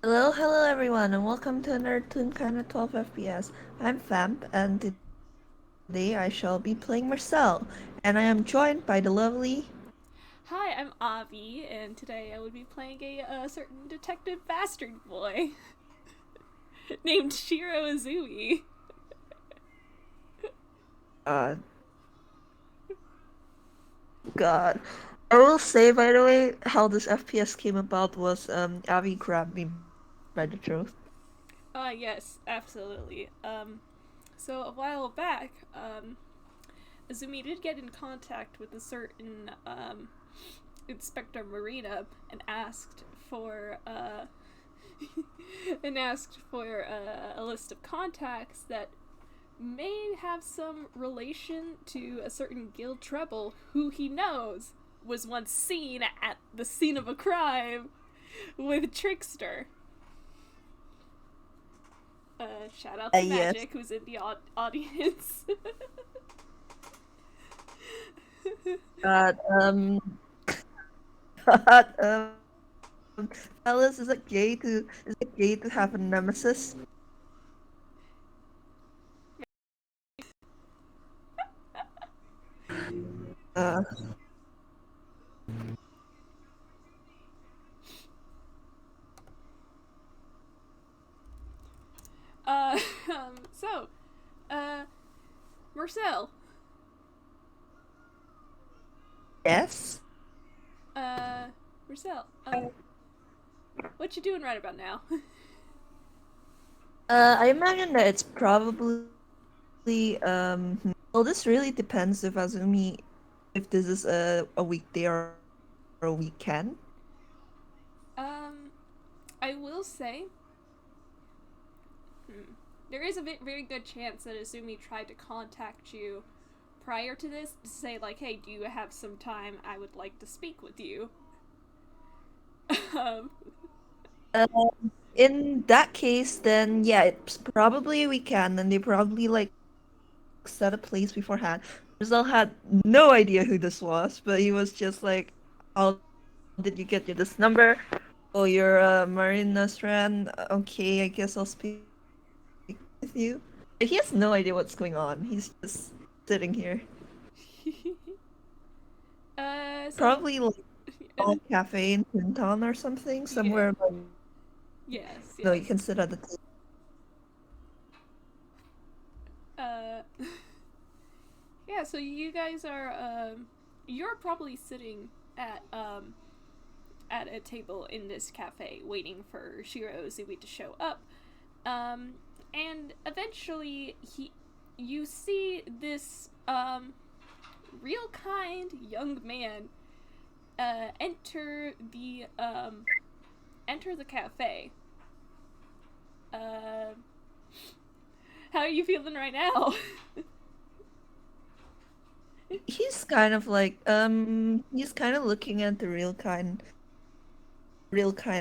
Hello everyone, and welcome to another Toonkind at 12 FPS. I'm Vamp, and today I shall be playing Mersel, and I am joined by the lovely. Hi, I'm Avi, and today I would be playing a certain detective bastard boy named Shiro Azumi. Uh, God. I will say, by the way, how this FPS came about was Abby grabbed me by the throat. Yes, absolutely. So a while back, Azumi did get in contact with a certain, Inspector Marina and asked for, a list of contacts that may have some relation to a certain guild treble who he knows was once seen at the scene of a crime with Trickster. Shout out to Yes. Magic, who's in the audience. God, God, fellas, is it gay to have a nemesis? Uh, uh, so, uh, Mersel, yes. uh, Mersel, what you doing right about now? I imagine that it's probably. Well, this really depends if Azumi, if this is a weekday or a weekend. um, I will say, there is a very good chance that Azumi tried to contact you prior to this to say like, "Hey, do you have some time? I would like to speak with you." um, Uh, in that case, then yeah, it's probably a weekend, and they probably like set a place beforehand. Rizal had no idea who this was, but he was just like, "How did you get this number? Oh, you're a Marina's friend. Okay, I guess I'll speak with you." He has no idea what's going on. He's just sitting here. so Probably like a cafe in Pinton or something, yeah, somewhere like yes, no, you yes. can sit at the table. Uh, yeah. So you guys are you're probably sitting at um at a table in this cafe waiting for Shiro Azumi to show up. Um, and eventually you see this real kind young man enter the cafe. Uh, how are you feeling right now? He's kind of looking at the real kind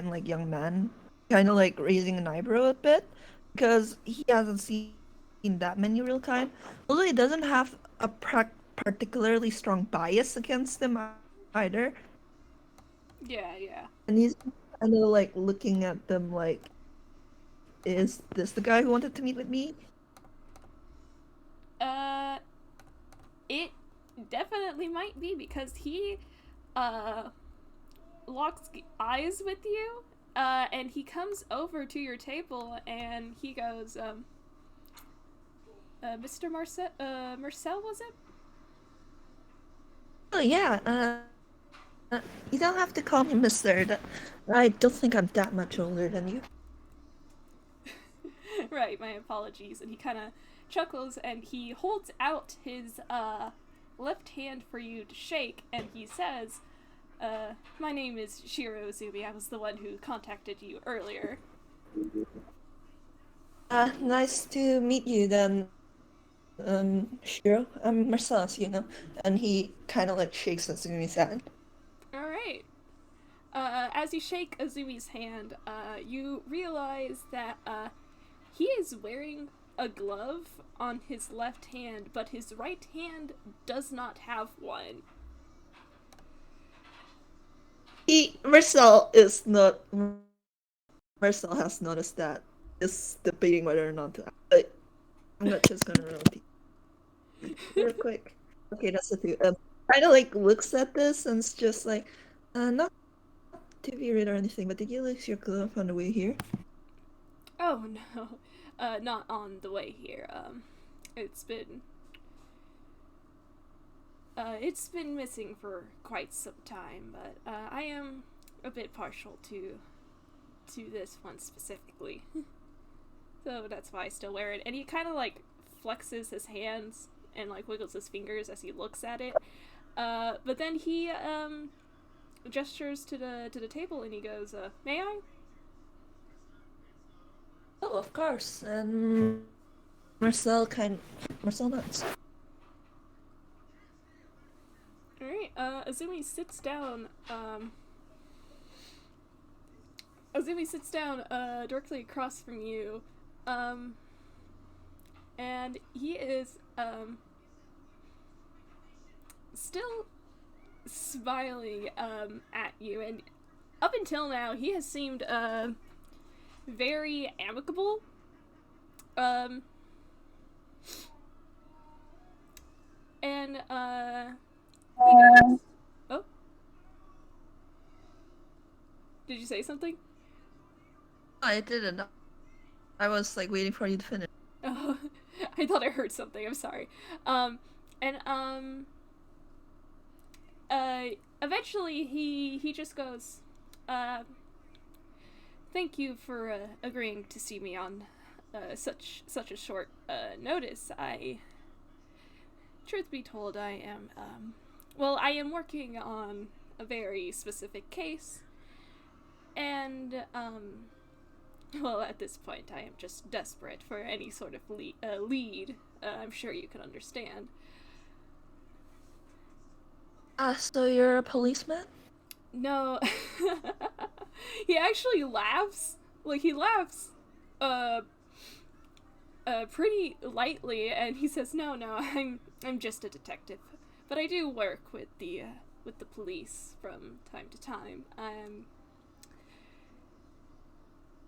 like young man, kind of like raising an eyebrow a bit because he hasn't seen that many real kind. Although he doesn't have a particularly strong bias against them either, Yeah, yeah. and he's kind of like looking at them like, is this the guy who wanted to meet with me? Uh, it definitely might be because he uh locks eyes with you. And he comes over to your table and he goes, Mr. Marcel, was it? Oh yeah, you don't have to call me Mister. I don't think I'm that much older than you. Right, my apologies. And he kind of chuckles and he holds out his left hand for you to shake and he says, my name is Shiro Azumi. I was the one who contacted you earlier. Nice to meet you then, Shiro. I'm Marcellus, and he kind of like shakes Natsumi's hand. All right. As you shake Azumi's hand, you realize that he is wearing a glove on his left hand, but his right hand does not have one. Marcel is not wearing a glove. Mersel has noticed that. Is debating whether or not to. But I'm not just gonna repeat real quick. Okay, that's the two. Kind of like looks at this and it's just like, not to be rude or anything, but did you lose your glove on the way here? Oh no, not on the way here. It's been it's been missing for quite some time, but I am a bit partial to this one specifically, so that's why I still wear it. And he kind of like flexes his hands and like wiggles his fingers as he looks at it. But then he gestures to the table and he goes, "May I?" Oh, of course. And Marcel Marcel nuts. All right. Azumi sits down. Azumi sits down directly across from you, and he is still smiling at you. And up until now, he has seemed very amicable. Um, and he goes, "Oh, did you say something?" I didn't. I was like waiting for you to finish. Oh, I thought I heard something. I'm sorry. And eventually he just goes, uh, "Thank you for agreeing to see me on such a short notice. Truth be told, I am I am working on a very specific case, and well, at this point, I am just desperate for any sort of lead. I'm sure you can understand." So you're a policeman? No, he actually laughs. Like he laughs, uh, pretty lightly, and he says, "No, no, I'm just a detective, but I do work with the police from time to time.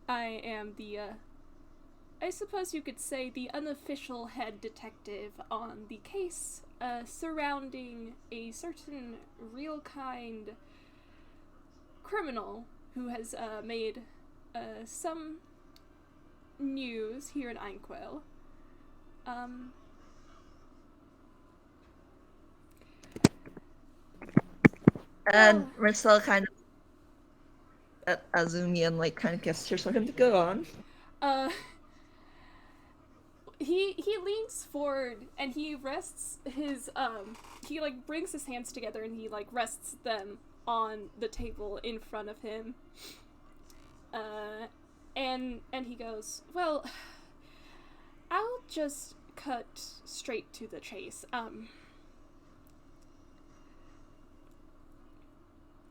I am the I suppose you could say the unofficial head detective on the case surrounding a certain real kind criminal who has made some news here in Einquell. Um, And well, Marcel kind of at Azumi and like kind of gestures for him to go on. uh, he leans forward and he rests his he like brings his hands together and he like rests them on the table in front of him. Uh, and he goes, "Well, I'll just cut straight to the chase.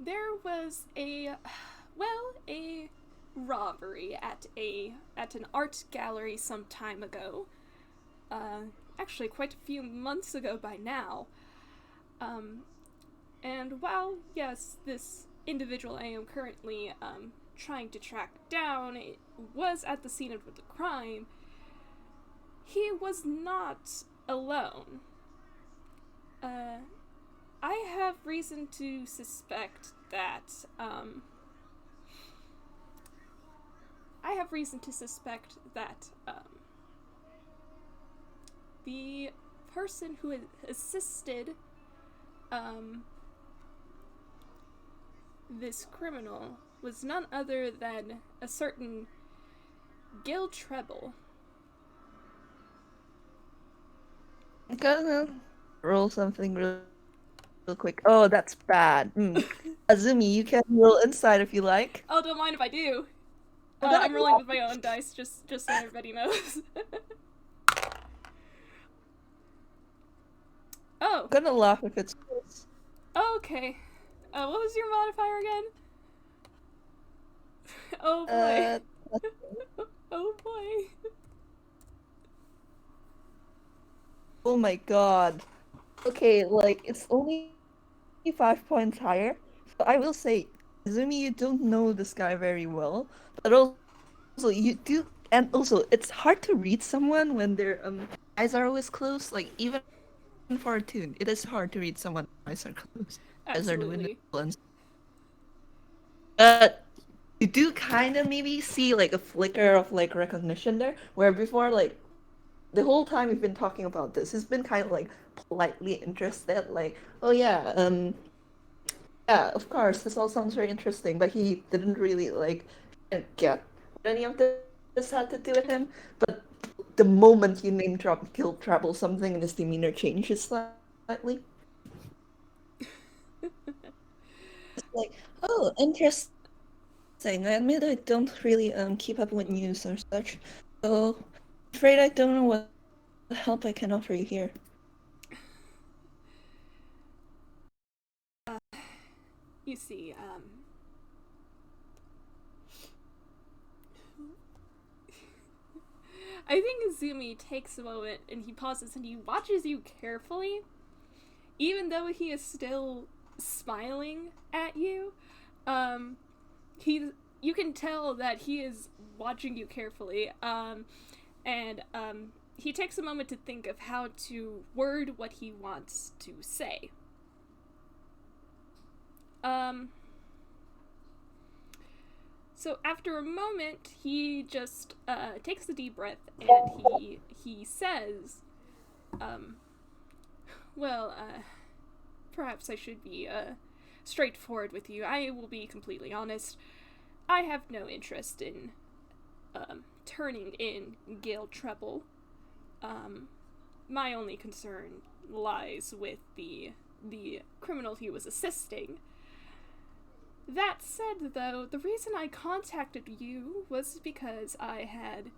There was a robbery at an art gallery some time ago. Uh, Actually, quite a few months ago by now. Um, and while yes, this individual I am currently trying to track down it was at the scene of the crime, he was not alone. Uh, I have reason to suspect that, I have reason to suspect that, the person who assisted, this criminal was none other than a certain Gil Treble." I'm gonna roll something real quick. Oh, that's bad. Azumi, you can roll inside if you like. Oh, don't mind if I do. I'm gonna I'm rolling with my own dice, just so everybody knows. Oh, gonna laugh if it's close. okay. What was your modifier again? Oh boy. Uh, Oh boy. oh my god. Okay, like it's only 5 points higher. So I will say, Azumi, you don't know this guy very well, but also you do, and also it's hard to read someone when their eyes are always closed. Like even for a tune, it is hard to read someone eyes are closed, eyes are the window, Absolutely. and but you do kind of maybe see like a flicker of like recognition there, where before like the whole time we've been talking about this, he's been kind of like politely interested, like, oh yeah, yeah, of course, this all sounds very interesting, but he didn't really like get what any of this had to do with him. But the moment you name drop guilt trouble something and his demeanor changes slightly. It's like, oh, interesting. I admit I don't really keep up with news or such. So afraid I don't know what help I can offer you here. You see, I think Azumi takes a moment and he pauses and he watches you carefully, even though he is still smiling at you. Um, he, you can tell that he is watching you carefully. And he takes a moment to think of how to word what he wants to say. Um, so after a moment, he just takes a deep breath and he says, um, "Well, perhaps I should be straightforward with you. I will be completely honest. I have no interest in turning in Gale Treble. Um, my only concern lies with the criminal he was assisting. That said, though, the reason I contacted you was because I had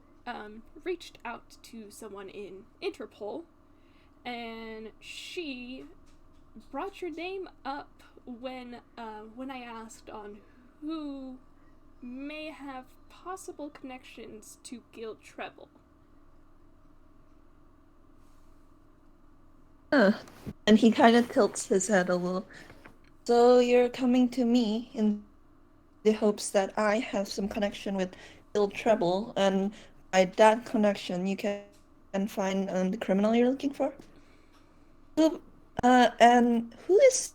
reached out to someone in Interpol, and she brought your name up when I asked on who may have possible connections to Gil Treble." Huh. And he kind of tilts his head a little. So you're coming to me in the hopes that I have some connection with Bill Treble, and by that connection, you can find the criminal you're looking for? And who is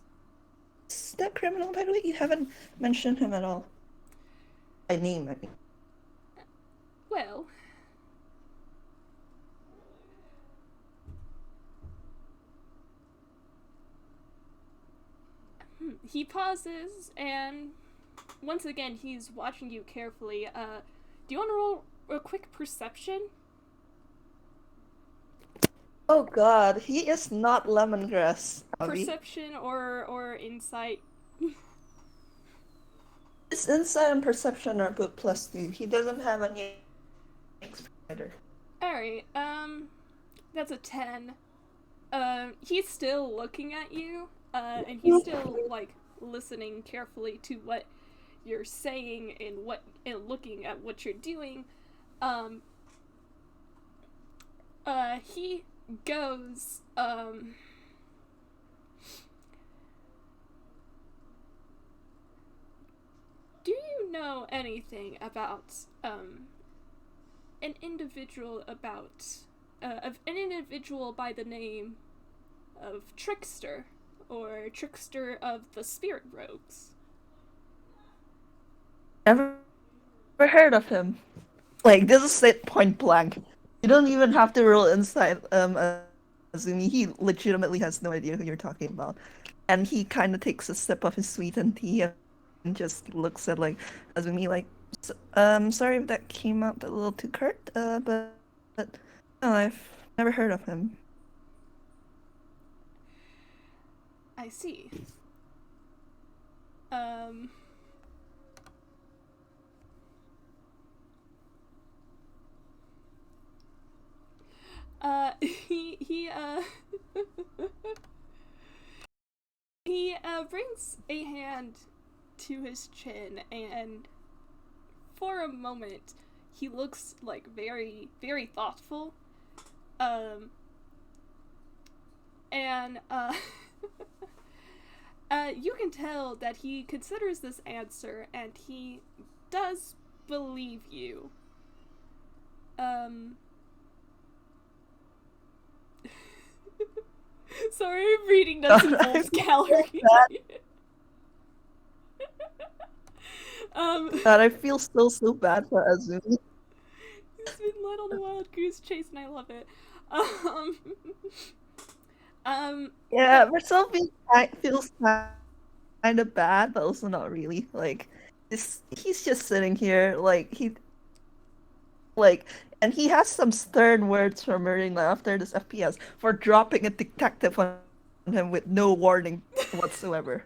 that criminal, by the way? You haven't mentioned him at all. By name, I mean. Well, he pauses, and once again, he's watching you carefully. Do you want to roll a quick perception? Oh God, he is not lemongrass, Abby. Perception or insight? His insight and perception are both +2. He doesn't have any experience either. Alright, that's a 10. He's still looking at you, and he's still, like, listening carefully to what you're saying and looking at what you're doing. Um, he goes, "Do you know anything about, an individual of an individual by the name of Trickster, or Trickster of the Spirit Rogues?" Never heard of him. Like this is it point blank. You don't even have to roll insight, Azumi. He legitimately has no idea who you're talking about. And he kind of takes a sip of his sweetened tea and just looks at like Azumi like, sorry if that came out a little too curt, but no, I've never heard of him. I see. Um, he he brings a hand to his chin, and for a moment he looks like very thoughtful. Um, and you can tell that he considers this answer, and he does believe you. Um, sorry, I'm reading nuts and God, I bolts feel so gallery. bad. um, God, I feel so bad for Azumi. he's been led on a wild goose chase, and I love it. Um, Yeah, but Mersel feels kind of bad, but also not really. Like, he's just sitting here, like, and he has some stern words for Marina after this FPS for dropping a detective on him with no warning whatsoever.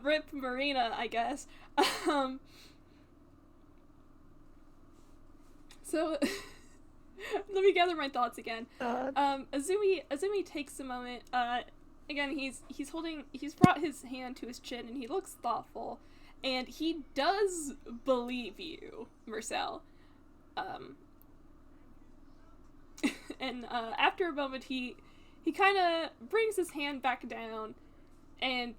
Rip Marina, I guess. Um, so let me gather my thoughts again. God. Azumi takes a moment. Again, he's brought his hand to his chin and he looks thoughtful, and he does believe you, Mersel. Um, and after a moment, he kind of brings his hand back down, and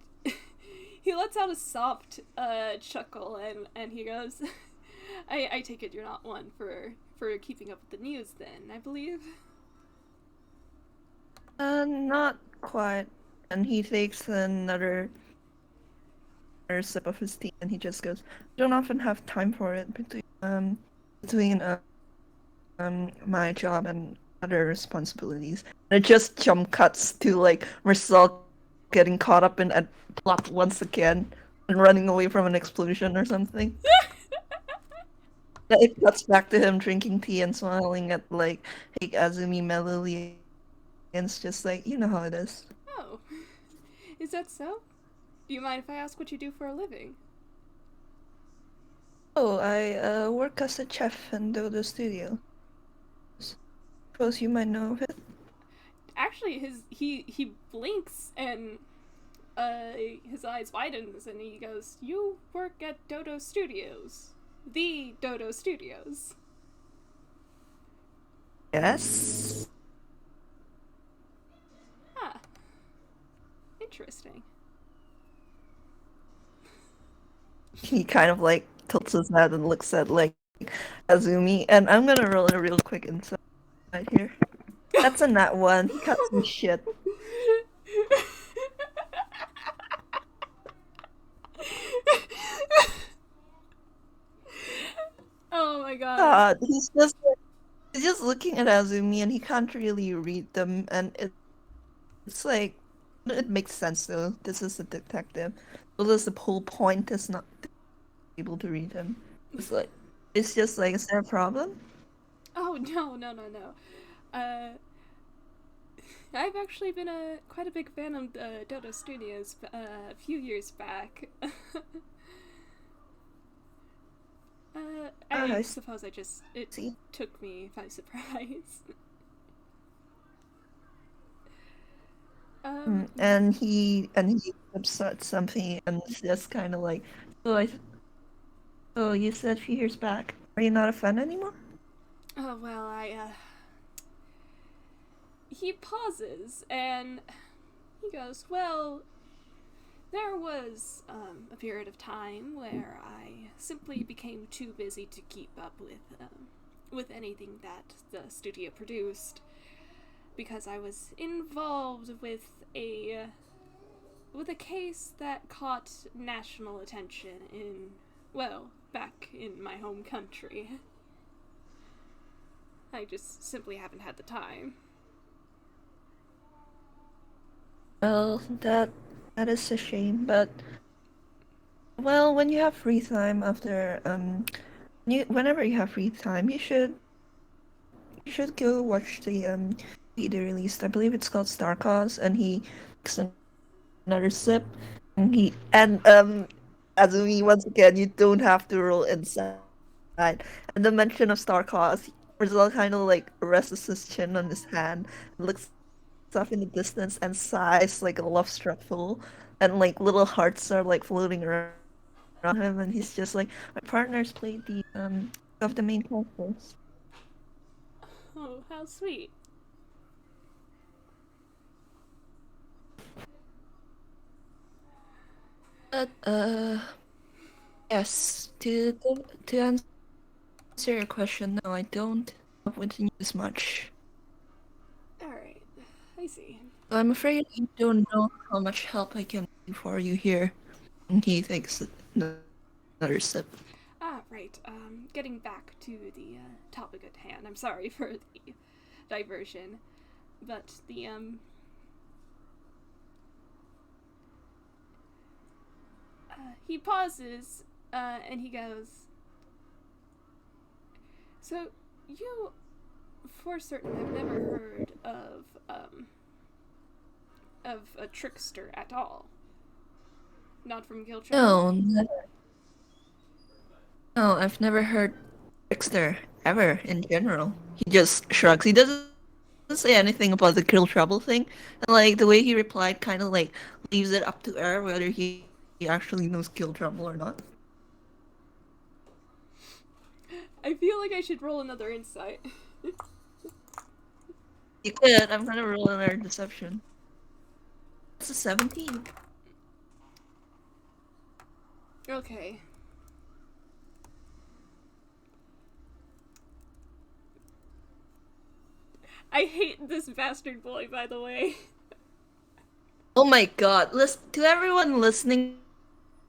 he lets out a soft chuckle, and he goes, I take it you're not one for keeping up with the news, then, I believe. Not quite. And he takes another sip of his tea, and he just goes, "I don't often have time for it between my job and other responsibilities." And it just jump cuts to like Marcel getting caught up in a plot once again and running away from an explosion or something. It cuts back to him drinking tea and smiling at like Hey Azumi mellowly, and it's just like, you know how it is. Oh, is that so? Do you mind if I ask what you do for a living? Oh, I work as a chef in Dodo Studios. Suppose you might know of it. Actually, he blinks and his eyes widens and he goes, "You work at Dodo Studios, the Dodo Studios." Yes. Ah, interesting. He kind of like tilts his head and looks at like Azumi, and I'm gonna roll a real quick insight here. That's a nat one. He cut some shit. Oh my god. He's just looking at Azumi, and he can't really read them, and it's like it makes sense though. This is a detective. So that's the whole point is not able to read him. It's like it's just like, is there a problem? Oh no, no, no, no. Uh, I've actually been a quite a big fan of Dodo Studios a few years back. I I suppose it see. took me by surprise. um, And he upset something, and it's just kind of like, so I so you said a few years back, are you not a fan anymore? oh well, he pauses and he goes, well, there was a period of time where I simply became too busy to keep up with anything that the studio produced because I was involved with a case that caught national attention in, well, back in my home country. I just simply haven't had the time. Well, that is a shame, but well, when you have free time after whenever you have free time, you should go watch the they released. I believe it's called Star Cause, and he takes another sip, and Azumi, once again, you don't have to roll inside. And the mention of Star Cause, Rizal kind of like rests his chin on his hand, looks off in the distance, and sighs like a love-struck fool. And like little hearts are like floating around him, and he's just like, my partners played the of the main characters. Oh, how sweet. Yes, to answer your question, no, I don't up with the news much. Alright, I see. I'm afraid I don't know how much help I can do for you here. And he takes another sip. Ah, right. Getting back to the topic at hand. I'm sorry for the diversion, but he pauses, and he goes, "So you, for certain, have never heard of a trickster at all? Not from Guild Trouble?" No, no, I've never heard Trickster ever in general. He just shrugs. He doesn't say anything about the Kill Trouble thing. And like the way he replied kind of like leaves it up to air whether he actually knows Kill Trouble or not. I feel like I should roll another insight. You could. I'm gonna roll another deception. It's a 17. Okay. I hate this bastard boy, by the way. Oh my god. Listen, to everyone listening,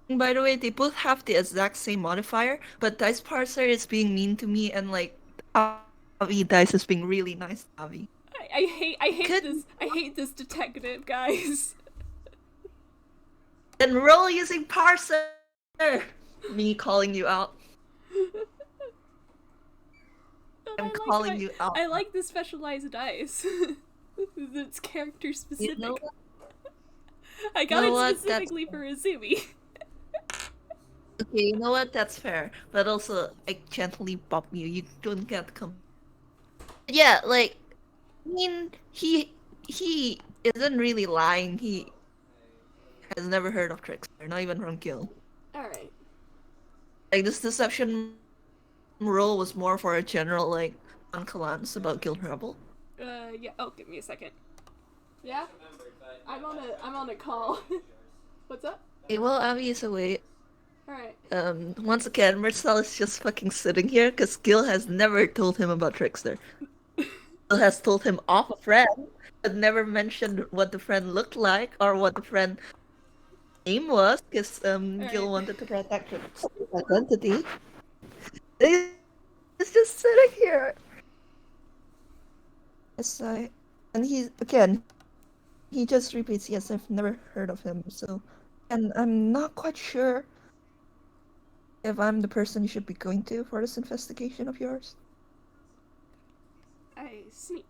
by the way, they both have the exact same modifier, but Dice Parser is being mean to me and like Avi Dice is being really nice to Avi. Could I hate this detective, guys. then roll using Parser! Me calling you out. But I'm calling you out. I like the specialized dice. It's character You know specific. what? I You got know it what? That's specifically for Azumi. okay, you know what? That's fair. But also, I gently bump you. You don't get come. Yeah, like, I mean, he isn't really lying. He has never heard of Trickster, not even from Kill. Alright. Like, this deception rule was more for a general, like, nonchalance about Guild Rebel. Yeah. Oh, give me a second. Yeah? I'm on a call. What's up? Okay, well, Abby is away. Alright. Once again, Mersel is just fucking sitting here because Gil has never told him about Trickster. Gil has told him off a friend, but never mentioned what the friend looked like or what the friend name was because Gil Alright. wanted to protect his identity. He's just sitting here. Yes, and he just repeats, "Yes, I've never heard of him." So, and I'm not quite sure if I'm the person you should be going to for this investigation of yours. I see.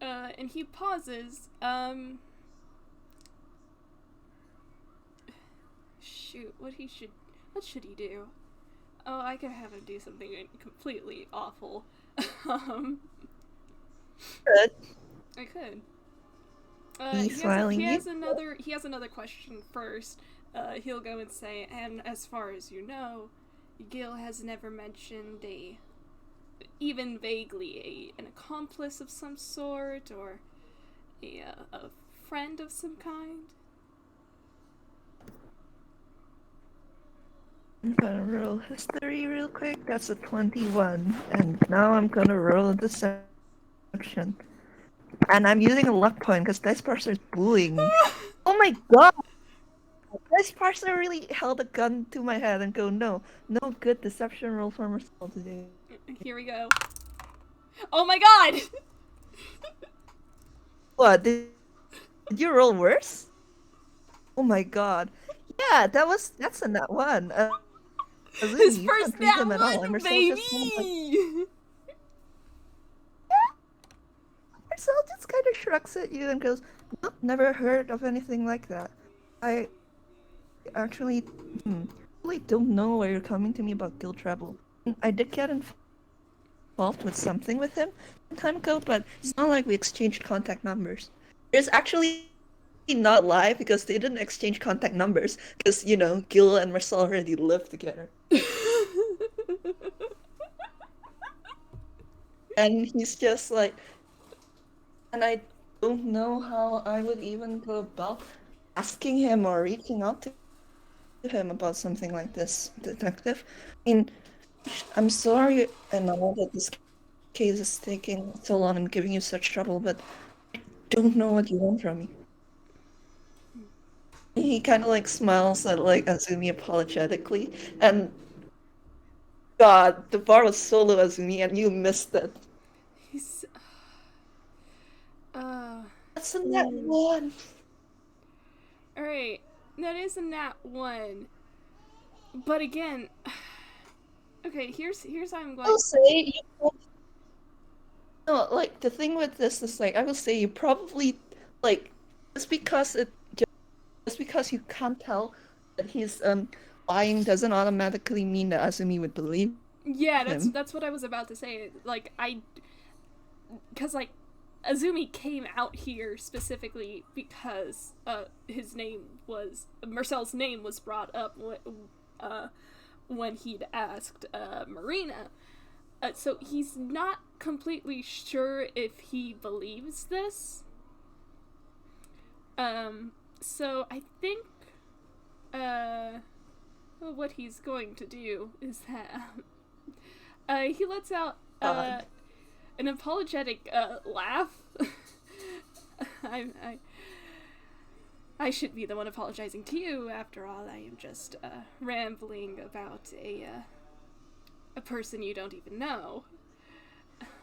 And he pauses. Shoot, what should he do? Oh, I could have him do something completely awful. um, Good. I could. He's smiling. He has another question first. He'll go and say, and as far as you know, Gil has never mentioned even vaguely an accomplice of some sort or a friend of some kind. I'm gonna roll history real quick. That's a 21. And now I'm gonna roll a deception. And I'm using a luck point because Dice Parser is bullying me. Oh my god! Dice Parser really held a gun to my head and go, no, no good deception roll for myself today. Here we go. Oh my god! What? Did you roll worse? Oh my god. Yeah, that's a nat one. Azumi, you can't His read him first at all. nat And we're still one, just kind of like, baby! Marcel just kind of shrugs at you and goes, "Nope, never heard of anything like that. I actually really don't know why you're coming to me about Guild Travel. I did get involved with something with him some time ago, but it's not like we exchanged contact numbers. It's actually not a lie because they didn't exchange contact numbers because, Gil and Marcel already lived together. And he's just like, and I don't know how I would even go about asking him or reaching out to him about something like this, detective. I mean, I'm sorry and all that this case is taking so long and giving you such trouble, but don't know what you want from me. He kind of like smiles at like Azumi apologetically, and God, the bar was so low, Azumi, and you missed it. He's. Uh. That's a net one. Alright. That is a nat 1. But again. Okay, here's how I'm I'll going. say you no, like the thing with this is like I will say you probably like just because it just because you can't tell that he's lying doesn't automatically mean that Azumi would believe Yeah, him. that's what I was about to say. Like because like Azumi came out here specifically because his name was Mersel's name was brought up uh, when he'd asked Marina. So he's not completely sure if he believes this. So I think what he's going to do is that he lets out God. an apologetic laugh. I, I I should be the one apologizing to you. After all, I am just rambling about a person you don't even know.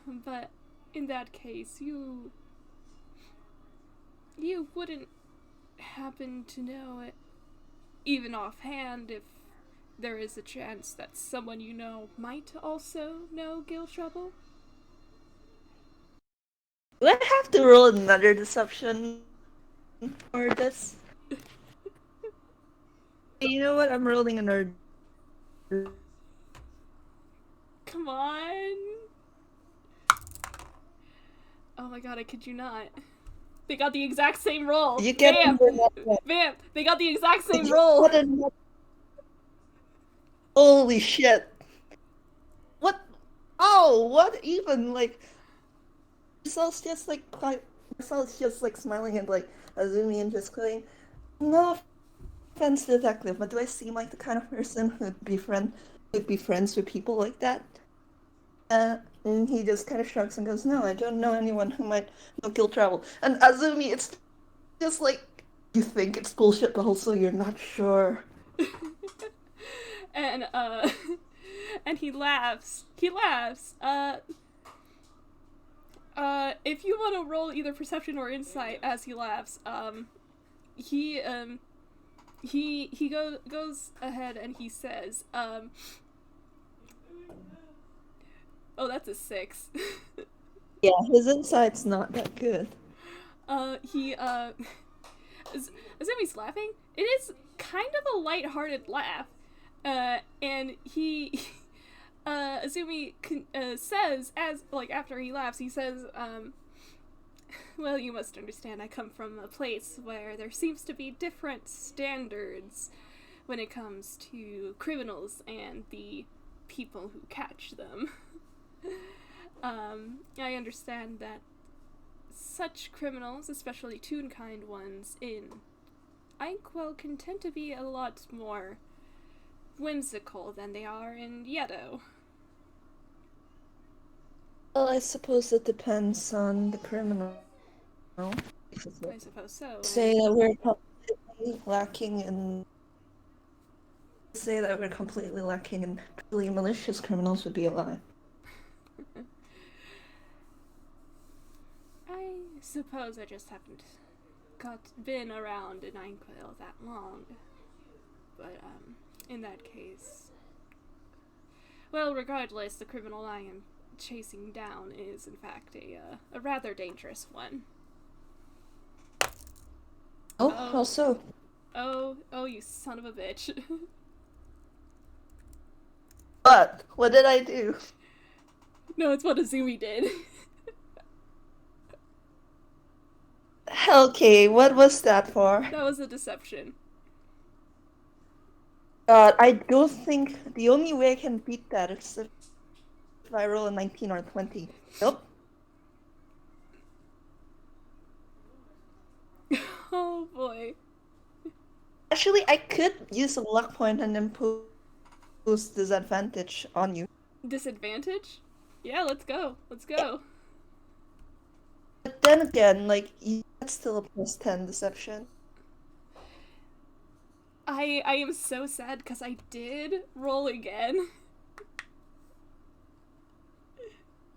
But in that case, you wouldn't happen to know it, even offhand, if there is a chance that someone you know might also know Gil Trouble. Do I have to roll another deception for this? You know what? I'm rolling another. Come on. Oh my god, I kid you not. They got the exact same roll. Did you get Vamp! under that one? Vamp! They got the exact Did same you roll. get another? Holy shit! What? Oh, what even? Like Marcel's just like quite. Marcel's just like smiling and like Azumi and just going, "No offense, detective, but do I seem like the kind of person who'd be friends with people like that?" And he just kind of shrugs and goes, "No, I don't know anyone who might know Guild Travel." And Azumi, it's just like you think it's bullshit, but also you're not sure. and and he laughs. He laughs. If you want to roll either perception or insight as he laughs, he goes ahead and he says, oh, that's a 6. Yeah, his insight's not that good. He Azumi's laughing. It is kind of a light-hearted laugh, and he Azumi says, as like after he laughs, he says, well, you must understand, I come from a place where there seems to be different standards when it comes to criminals and the people who catch them. I understand that such criminals, especially Toonkind ones in Inkwell, can tend to be a lot more whimsical than they are in Yedo. Well, I suppose it depends on the criminal. I suppose so, Say and that we're completely lacking in say that we're completely lacking in truly malicious criminals would be a lie. I suppose I just haven't been around in Inkwell that long. But, in that case. Well, regardless, the criminal I am chasing down is, in fact, a rather dangerous one. Oh, how Oh, so? oh, you son of a bitch. What did I do? No, it's what Azumi did. Okay, what was that for? That was a deception. I don't think the only way I can beat that is if I roll a 19 or 20. Nope. Oh boy. Actually, I could use a luck point and impose disadvantage on you. Disadvantage? Yeah, let's go. Let's go. But then again, like, that's still a +10 deception. I am so sad because I did roll again.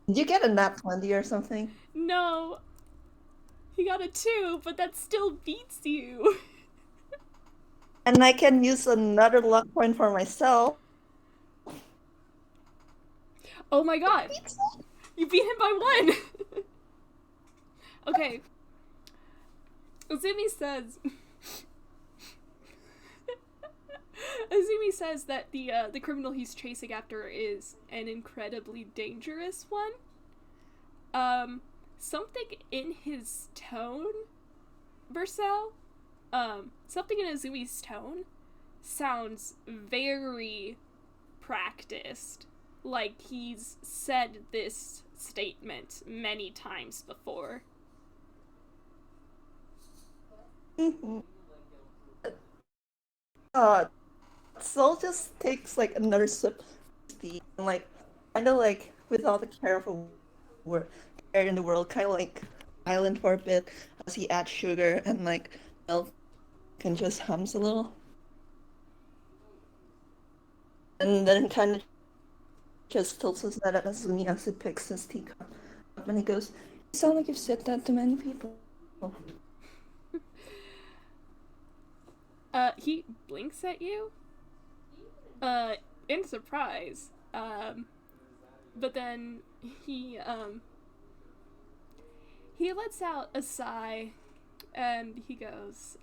Did you get a nat 20 or something? No, he got a 2, but that still beats you. And I can use another luck point for myself. Oh my god. Beats You beat him by 1. Okay. Azumi says Azumi says that the criminal he's chasing after is an incredibly dangerous one. Something in his tone, Mersel, something in Azumi's tone sounds very practiced. Like he's said this statement many times before. it. Uh, Soul just takes like another sip of tea and like kind of like with all the care of a wor- care in the world, kind of like silent for a bit as he adds sugar and like milk and just hums a little, and then kind of just tilts his head at Azumi as he picks his teacup up and he goes, "You sound like you've said that to many people." He blinks at you, in surprise. But then he, he lets out a sigh and he goes,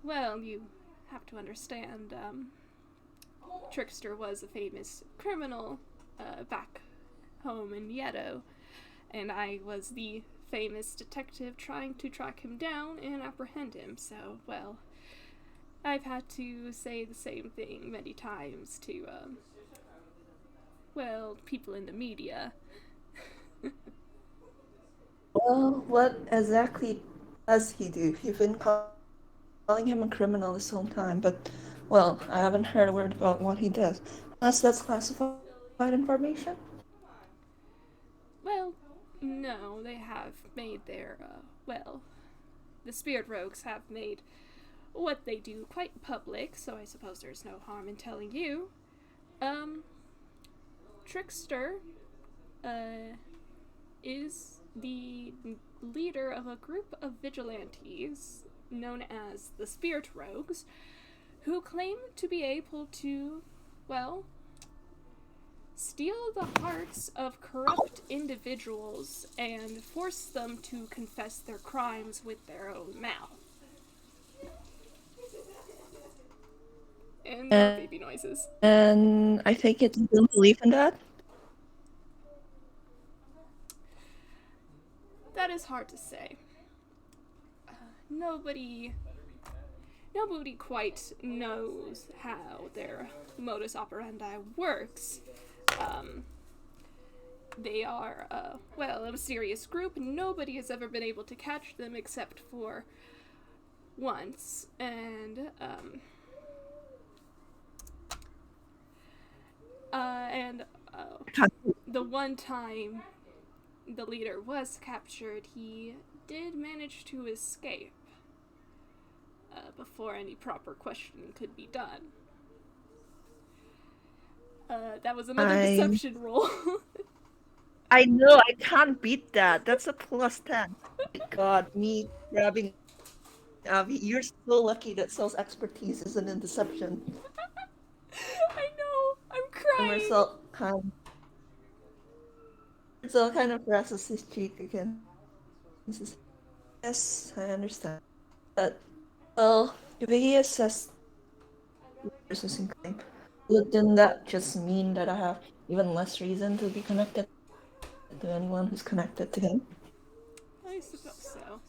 well, you have to understand, Trickster was a famous criminal, back home in Yedo, and I was the famous detective trying to track him down and apprehend him, so, well, I've had to say the same thing many times to, well, people in the media. Well, what exactly does he do? You've been calling him a criminal this whole time, but, well, I haven't heard a word about what he does. Unless that's classified information? Well, no, they have made their, well, the Spirit Rogues have made what they do quite public, so I suppose there's no harm in telling you. Um, Trickster, is the leader of a group of vigilantes known as the Spirit Rogues, who claim to be able to, well, steal the hearts of corrupt individuals and force them to confess their crimes with their own mouth. And more And, baby noises. and I take it you don't believe in that? That is hard to say. Uh, nobody nobody quite knows how their modus operandi works. Um, they are, well, a mysterious group. Nobody has ever been able to catch them except for once. And the one time the leader was captured, he did manage to escape before any proper questioning could be done. That was another I deception roll. I know I can't beat that. That's a +10. God, me grabbing Avi, you're so lucky that Cell's expertise isn't in deception. I know, I'm crying. Mersel kind of presses his cheek again. He says, yes, I understand. But, well, if he assessed processing claim, wouldn't that just mean that I have even less reason to be connected to anyone who's connected to him? I suppose so.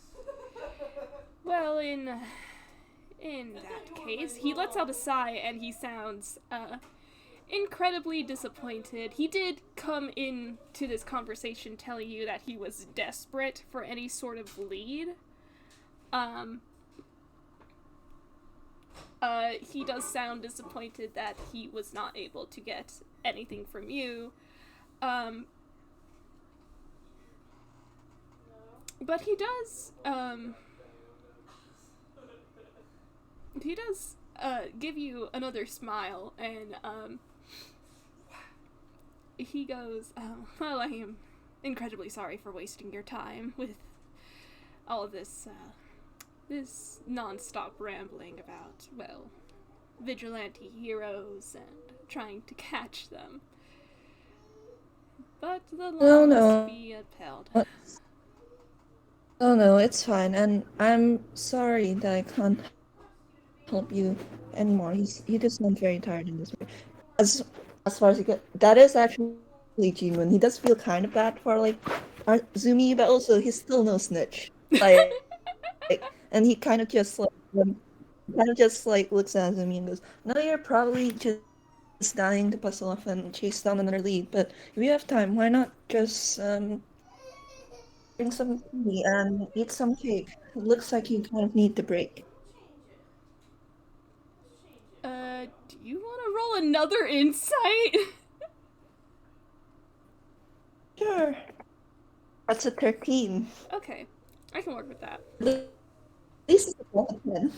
Well, in that case, he lets out a sigh and he sounds incredibly disappointed. He did come in to this conversation telling you that he was desperate for any sort of lead. Um, he does sound disappointed that he was not able to get anything from you. Um, but he does give you another smile, and he goes, well, I am incredibly sorry for wasting your time with all of this non-stop rambling about, well, vigilante heroes and trying to catch them. But the law No, must no. be upheld. Oh no, it's fine, and I'm sorry that I can't help you anymore. He does sound very tired in this way. As as far as he get, that is actually genuine. He does feel kind of bad for like Azumi, but also he's still no snitch. And he kind of just like looks at Azumi and goes, "No, you're probably just dying to bustle off and chase down another lead. But if you have time, why not just drink some tea and eat some cake? It looks like you kind of need the break." Do you want to roll another insight? Sure. That's a 13. Okay, I can work with that. At least it's a plus 10.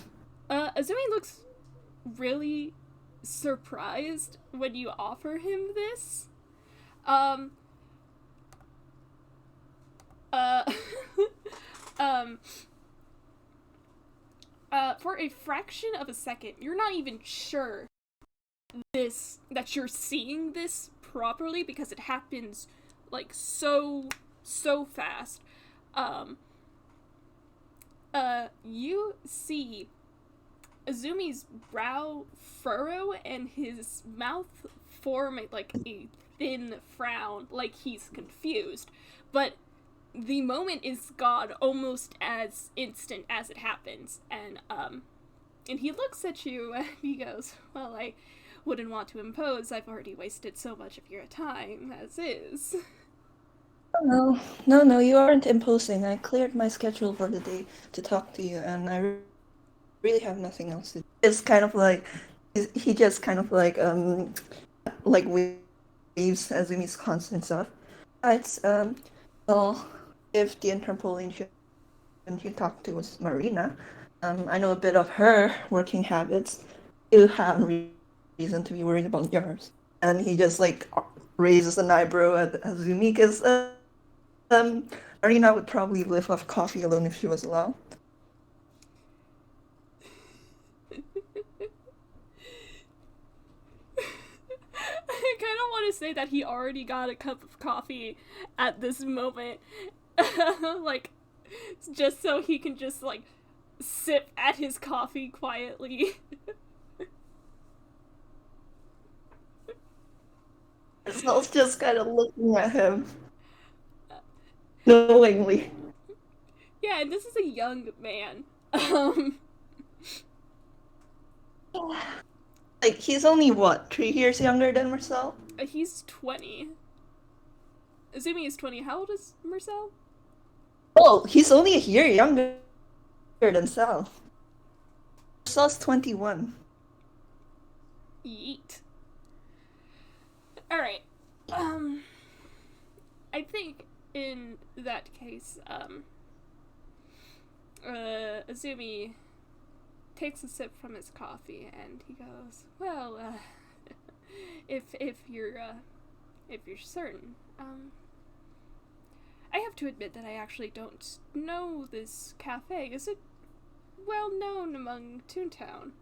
Azumi looks really surprised when you offer him this. Um, uh, um, for a fraction of a second, you're not even sure that you're seeing this properly because it happens like so fast. Um, you see Azumi's brow furrow and his mouth form like a thin frown, like he's confused. But the moment is gone almost as instant as it happens, and he looks at you and he goes, "Well, I wouldn't want to impose. I've already wasted so much of your time as is." Oh, no, no, you aren't imposing. I cleared my schedule for the day to talk to you, and I really have nothing else to do. It's kind of like he just kind of like waves Azumi's constant stuff. It's well, if the Interpol agent you talked to was Marina, I know a bit of her working habits. You have reason to be worried about yours. And he just like raises an eyebrow at Azumi because um, Marina would probably live off coffee alone if she was allowed. I kind of want to say that he already got a cup of coffee at this moment, like just so he can just like sip at his coffee quietly. Marcel's just kind of looking at him knowingly. Yeah, and this is a young man. Um, Like he's only what, 3 years younger than Marcel? he's 20. Azumi is 20. How old is Mersel? Oh, he's only a year younger than Sal. Marcel's 21. Yeet. Alright. Um, I think in that case, Azumi takes a sip from his coffee and he goes, "Well, if you're certain, I have to admit that I actually don't know this cafe. Is it well known among Toontown?"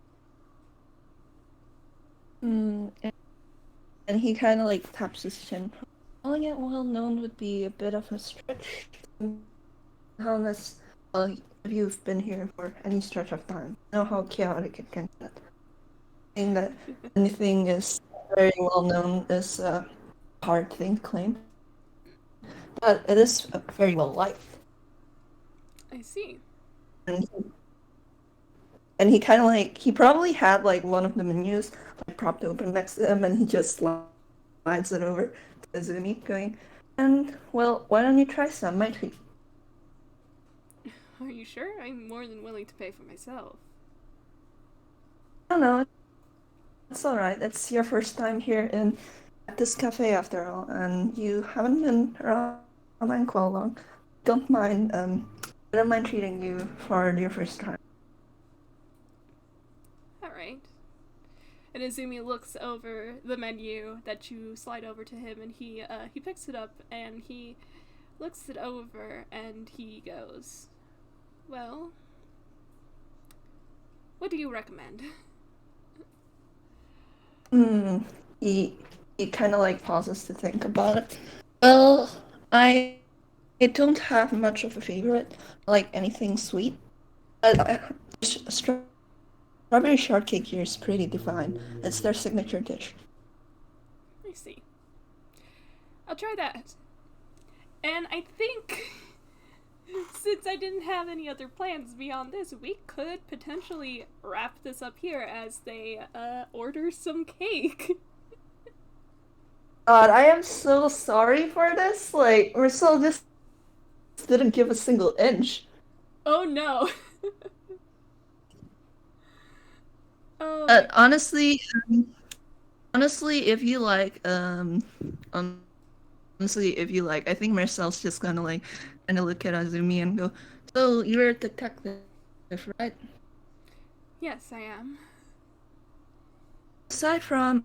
And he kind of like taps his chin. Calling it well known would be a bit of a stretch. Unless if you've been here for any stretch of time, you know how chaotic it can get. Saying that anything is very well known is a hard thing to claim, but it is very well liked. I see. And he kind of like he probably had like one of the menus like propped open next to him, and he just slides it over to Azumi, going, "And well, why don't you try some? My treat." Are you sure? I'm more than willing to pay for myself. I don't know. It's all right. It's your first time here in at this cafe after all, and you haven't been around Anqual long. Don't mind. I don't mind treating you for your first time. Alright. And Azumi looks over the menu that you slide over to him, and he picks it up and he looks it over and he goes, "Well, what do you recommend?" Hmm. He he kind of like pauses to think about it. Well, I don't have much of a favorite, like anything sweet. Strawberry shortcake here is pretty divine. It's their signature dish. I see. I'll try that. And I think since I didn't have any other plans beyond this, we could potentially wrap this up here as they order some cake. God, I am so sorry for this. Like, Mersel just didn't give a single inch. Oh no. Oh my. But honestly, if you like, honestly, if you like, I think Marcel's just gonna like, kind of look at Azumi and go, "So you're a detective, right?" Yes, I am. Aside from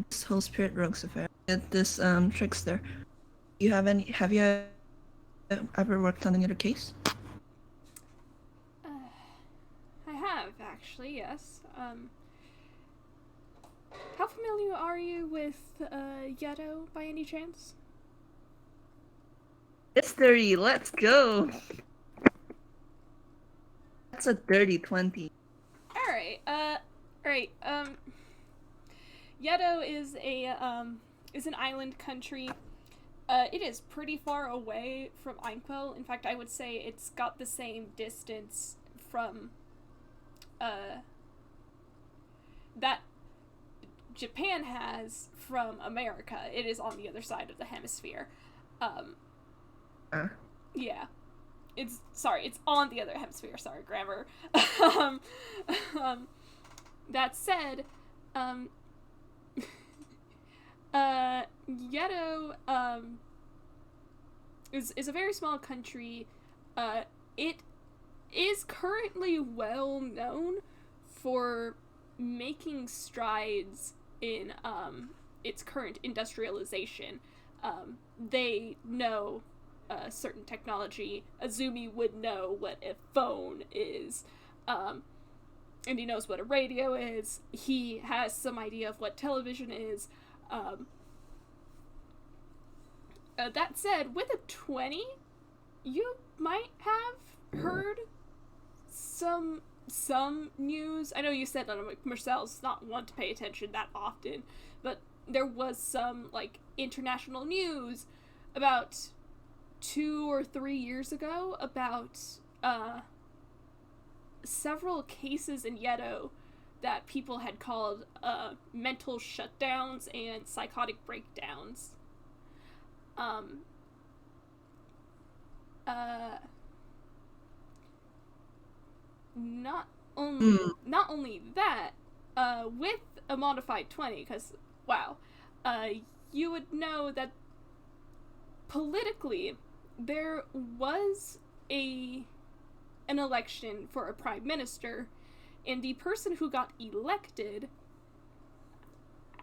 this whole Spirit Rogues affair, this trickster, have you ever worked on another case? Uh, I have actually, yes. How familiar are you with Yeto by any chance? It's 30. Let's go. That's a dirty 20. Alright, right, Yeto is an island country. It is pretty far away from Einquell. In fact, I would say it's got the same distance from, uh, that Japan has from America. It is on the other side of the hemisphere. Um, Uh, yeah. It's on the other hemisphere. Sorry, grammar. um, um, that said, um, Yeto is a very small country. It is currently well known for making strides in its current industrialization. They know certain technology. Azumi would know what a phone is. And he knows what a radio is. He has some idea of what television is. Um, that said, with a 20, you might have heard some news. I know you said that Marcel's not one to pay attention that often, but there was some like international news about 2 or 3 years ago about several cases in Yeto that people had called mental shutdowns and psychotic breakdowns. Um, uh, not only hmm. not only that, with a modified 20, because wow, uh, you would know that politically there was a an election for a prime minister, and the person who got elected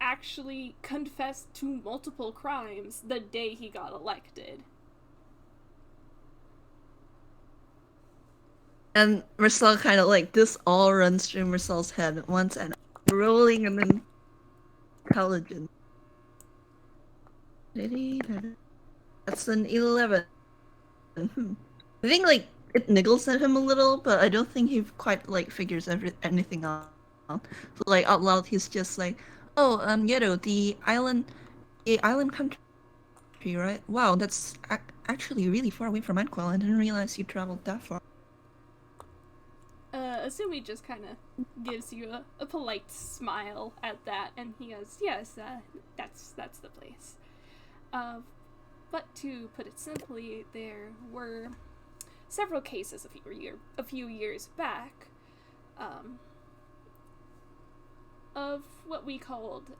actually confessed to multiple crimes the day he got elected. And Marcel kind of like this all runs through Marcel's head at once and rolling and intelligence. That's an 11. I think like it niggles at him a little, but I don't think he quite like figures anything out. So like out loud, he's just like, "Oh, Yedo, the island country, right? Wow, that's actually really far away from Anquil. I didn't realize you traveled that far." Asumi just kind of gives you a polite smile at that, and he goes, "Yes, that's the place." Uh, but to put it simply, there were several cases a few years back, of what we called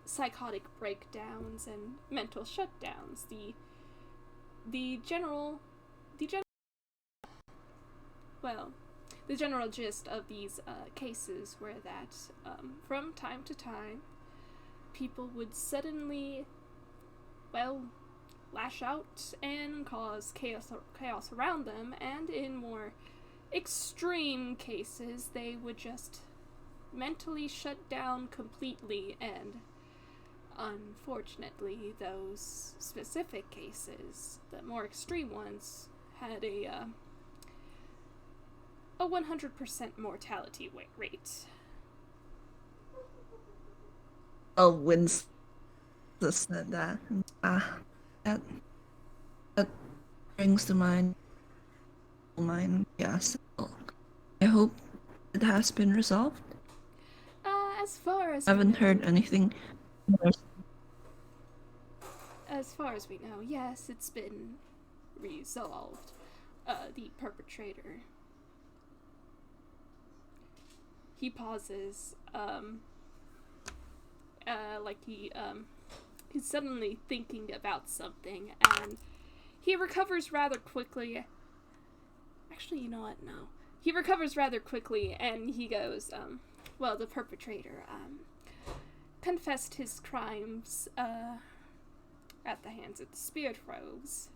psychotic breakdowns and mental shutdowns. The general well, the general gist of these cases were that from time to time, people would suddenly, well, lash out and cause chaos around them, and in more extreme cases, they would just mentally shut down completely, and unfortunately, those specific cases, the more extreme ones, had a 100% mortality rate. Oh, Winston said that. That that brings to mind. Yes. I hope it has been resolved. As far as I we haven't heard know, anything. yes, it's been resolved. The perpetrator. He pauses, like he's suddenly thinking about something, and he recovers rather quickly. Actually, you know what? No. He recovers rather quickly, and he goes, well, the perpetrator, confessed his crimes, at the hands of the Spirit Rogues.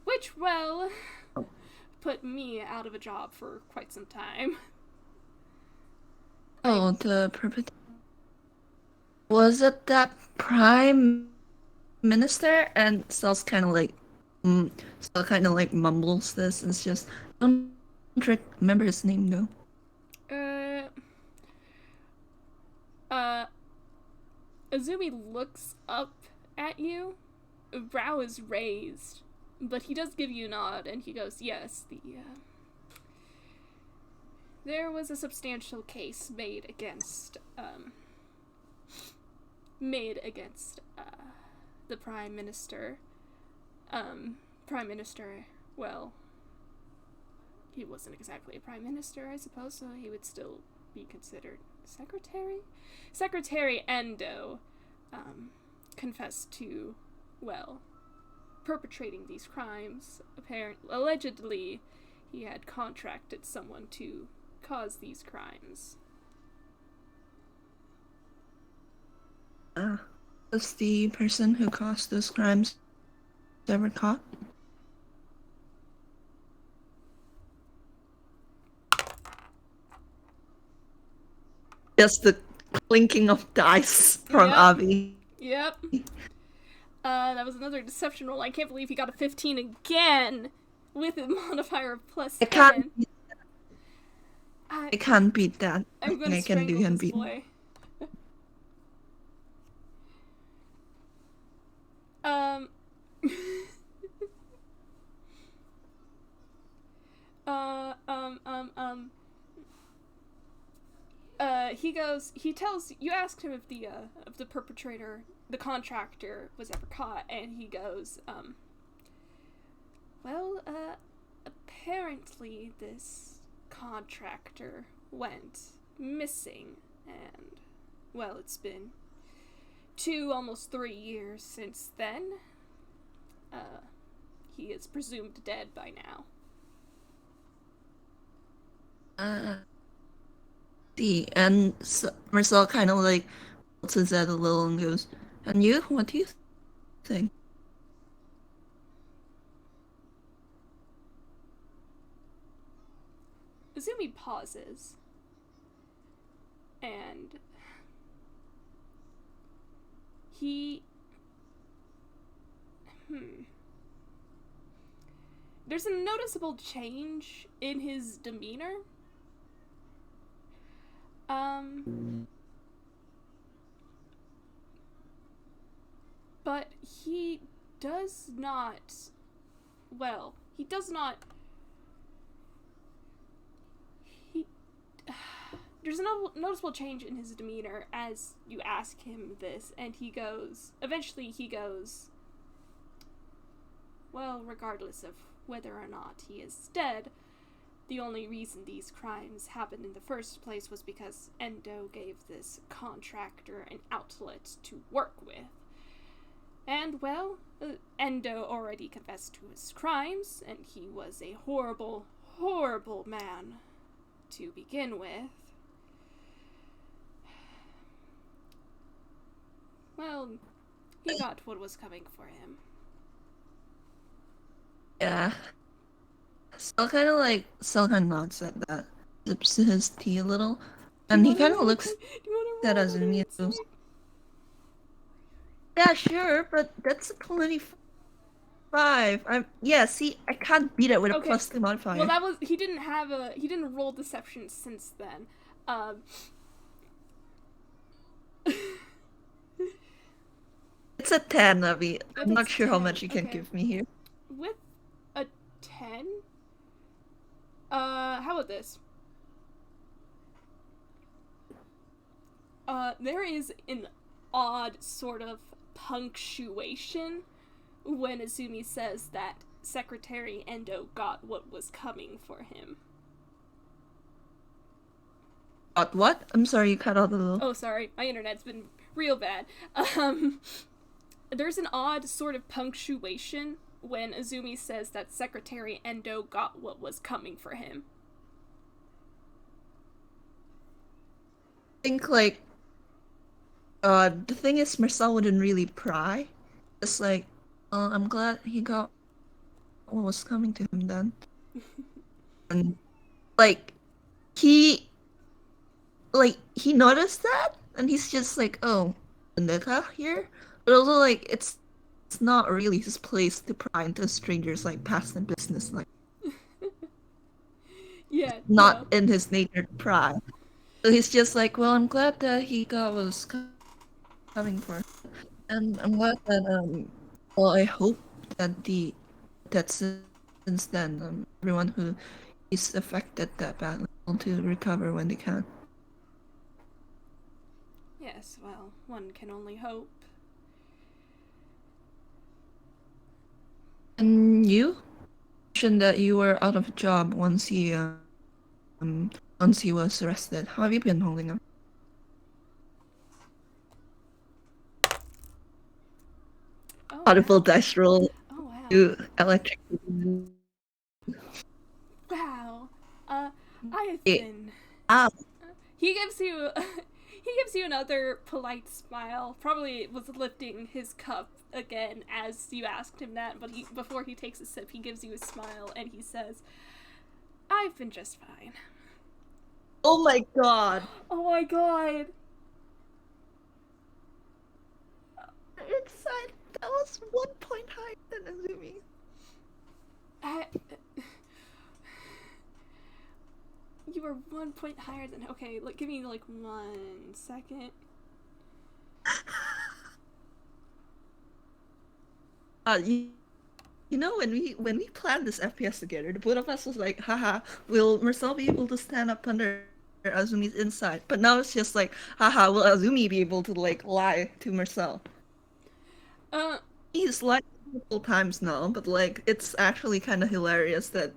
Which, well, put me out of a job for quite some time. Oh, the perpetrator. Was it that prime minister? And Cells kind of like, Cell kind of like mumbles this. It's just, I don't remember his name though. Uh, uh, Azumi looks up at you. A brow is raised, but he does give you a nod, and he goes, yes, there was a substantial case made against the Prime Minister. Prime Minister, well, he wasn't exactly a Prime Minister, I suppose, so he would still be considered Secretary? Secretary Endo, confessed to, well, perpetrating these crimes. Allegedly, he had contracted someone to cause these crimes. Was the person who caused those crimes ever caught? Just the clinking of dice from Yep. Avi. Yep. That was another deception roll. I can't believe he got a 15 again with a modifier of plus I 10. I can't beat that. I'm Nothing gonna I can do strangle can this beat. boy. um. uh. Um. Um. Um. He tells you, asked him if the perpetrator, the contractor, was ever caught, and he goes, well, apparently this contractor went missing, and, well, it's been almost 3 years since then. He is presumed dead by now. And Marcel kind of like tilts his head a little and goes, "And you? What do you think?" Azumi pauses, and he... There's a noticeable change in his demeanor. But he does not... Well, he does not... There's a noticeable change in his demeanor as you ask him this, and he goes... Eventually he goes... well, regardless of whether or not he is dead, the only reason these crimes happened in the first place was because Endo gave this contractor an outlet to work with. And, well, Endo already confessed to his crimes, and he was a horrible, horrible man to begin with. Well, he got what was coming for him. Yeah. Sel kind of nods at that, sips his tea a little, Do you and he want to kind of roll? looks Do you want to at roll another Azumi and goes, insight? "Yeah, sure, but that's a 25. See, I can't beat it with a Okay. plus 2 Well, modifier. that was he didn't roll deception since then. Um, It's a 10, Avi. with I'm a not sure how 10. much you can Okay. give me here. With a 10. How about this? There is an odd sort of punctuation when Azumi says that Secretary Endo got what was coming for him. What? I'm sorry, you cut out a little. Oh, sorry, my internet's been real bad. There's an odd sort of punctuation when Azumi says that Secretary Endo got what was coming for him. I think, the thing is, Mersel wouldn't really pry. It's like, I'm glad he got what was coming to him then. And, like, he, he noticed that, and he's just like, oh, Vendetta here? But also, it's not really his place to pry into strangers, past and business. Yeah, Not no. in his nature to pry. So he's just like, well, I'm glad that he got what was coming for him. And I'm glad that, well, I hope that since then, everyone who is affected that badly will to recover when they can. Yes, well, one can only hope. And you mentioned that you were out of a job once he was arrested. How have you been holding up? Oh, Audible wow. dice roll Oh, wow. to electric. Wow. Uh, I have It, been. ah, He gives you. He gives you another polite smile. Probably was lifting his cup again as you asked him that, but before he takes a sip, he gives you a smile and he says, "I've been just fine." oh my god. Oh my god. Inside, that was 1 point higher than Azumi. I, you were 1 point higher than. Okay, look, give me like 1 second. You, when we planned this FPS together, the both of us was like, haha, will Mersel be able to stand up under Azumi's inside? But now it's just like, haha, will Azumi be able to lie to Mersel? Uh, He's lied multiple times now, but it's actually kind of hilarious that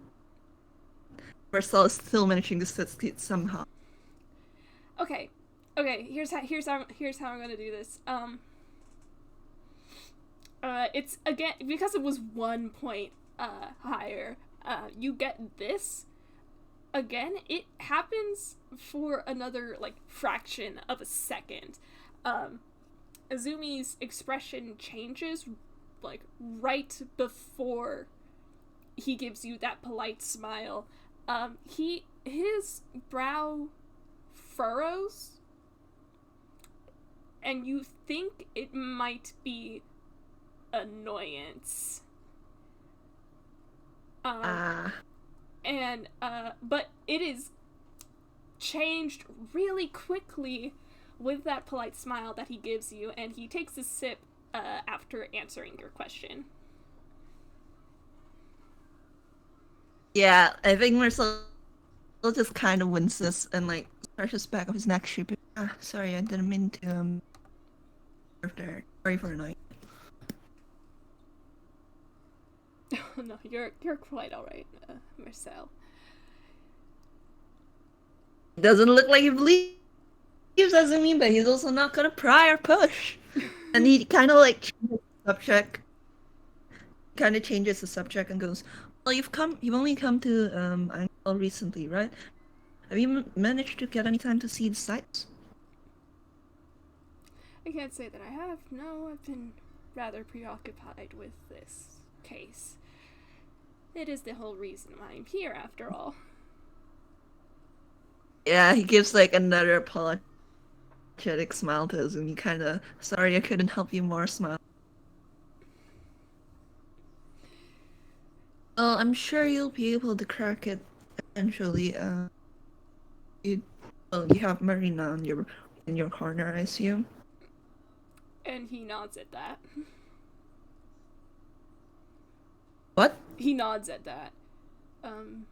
Mersel is still managing to succeed somehow. okay, okay. Here's how I'm gonna do this. It's again because it was 1 point higher. You get this again. It happens for another like fraction of a second. Azumi's expression changes like right before he gives you that polite smile. His brow furrows, and you think it might be annoyance. Ah. But it is changed really quickly with that polite smile that he gives you, and he takes a sip after answering your question. Yeah, I think Marcel just kind of winces and scratches back of his neck. Sorry, I didn't mean to there. Sorry for annoying. No, you're quite all right, Marcel. Doesn't look like he believes Azumi, but he's also not gonna pry or push. And he kind of like changes the subject, kind of changes the subject and goes, "Well, you've only come to Angkor recently, right? Have you managed to get any time to see the sights?" I can't say that I have. No, I've been rather preoccupied with this case. It is the whole reason why I'm here, after all. Yeah, he gives like another apologetic smile to Azumi, kind of sorry I couldn't help you more smile. Well, I'm sure you'll be able to crack it eventually. You, well, you have Marina on your in your corner, I assume. And he nods at that. What? He nods at that. Um,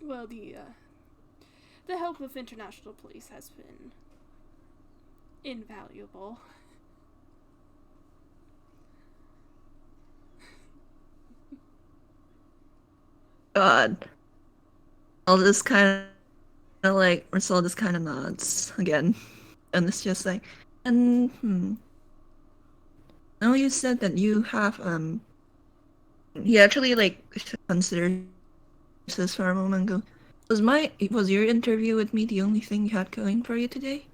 well, the help of international police has been invaluable. God. All this kind of like Mersel just kind of nods again, and it's just like, and no, you said that you have he actually like considers this for a moment and go, was your interview with me the only thing you had going for you today?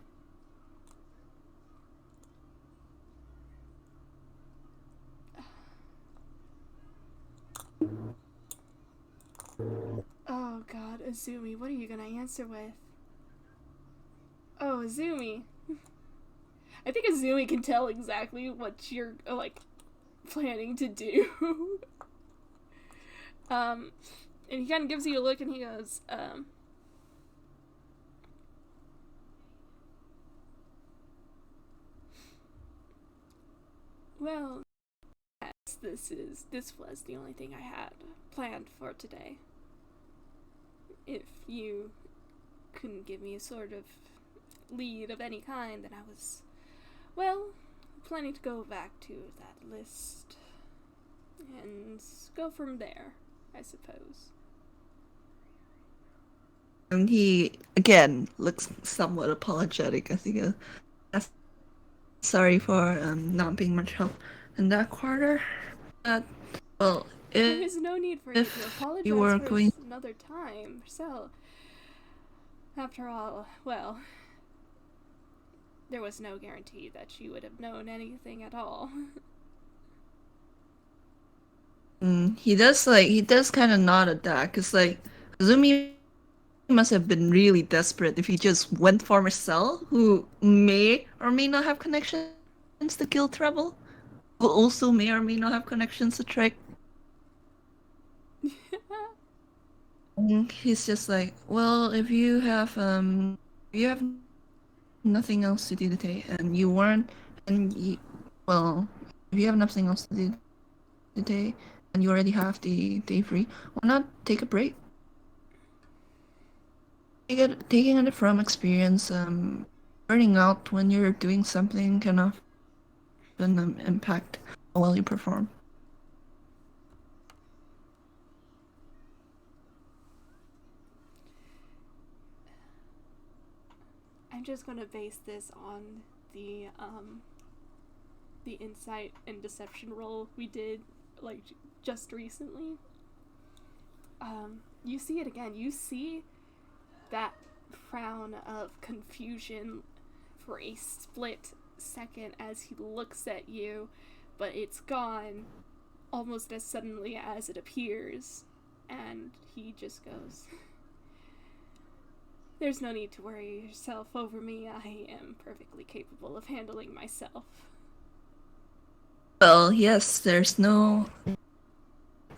Oh god, Azumi, what are you gonna answer with? Oh, Azumi. I think Azumi can tell exactly what you're, like, planning to do. um, and he kind of gives you a look and he goes, well, yes, this was the only thing I had planned for today. If you couldn't give me a sort of lead of any kind, then I was, well, planning to go back to that list and go from there, I suppose. And he again looks somewhat apologetic as he goes, sorry for not being much help in that quarter. Uh, well, There is no need for you to if you apologize were for going, another time. So, after all, well, there was no guarantee that you would have known anything at all. he does kind of nod at that, because like Azumi must have been really desperate if he just went for Marcel, who may or may not have connections to Guild Treble, who also may or may not have connections to Trek. He's just like, well, if you have nothing else to do today, and you weren't, and you, well, if you have nothing else to do today, and you already have the day free, why not take a break? Taking it from experience, burning out when you're doing something can often impact how well you perform. I'm just gonna base this on the insight and deception roll we did like just recently. You see it again. You see that frown of confusion for a split second as he looks at you, but it's gone almost as suddenly as it appears, and he just goes, there's no need to worry yourself over me. I am perfectly capable of handling myself. Well, yes, there's no.